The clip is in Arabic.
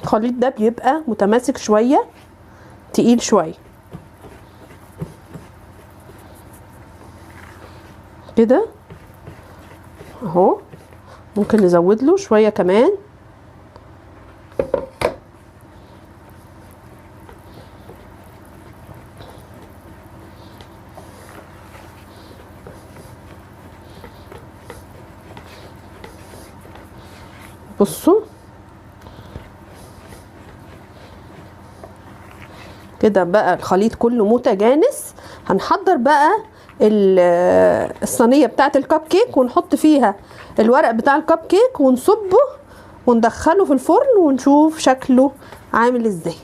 الخليط ده بيبقى متماسك شويه، تقيل شويه كده اهو. ممكن نزود له شويه كمان. بصوا كده بقى الخليط كله متجانس. هنحضر بقى الصينيه بتاعه الكب كيك ونحط فيها الورق بتاع الكب كيك ونصبه وندخله في الفرن ونشوف شكله عامل ازاي.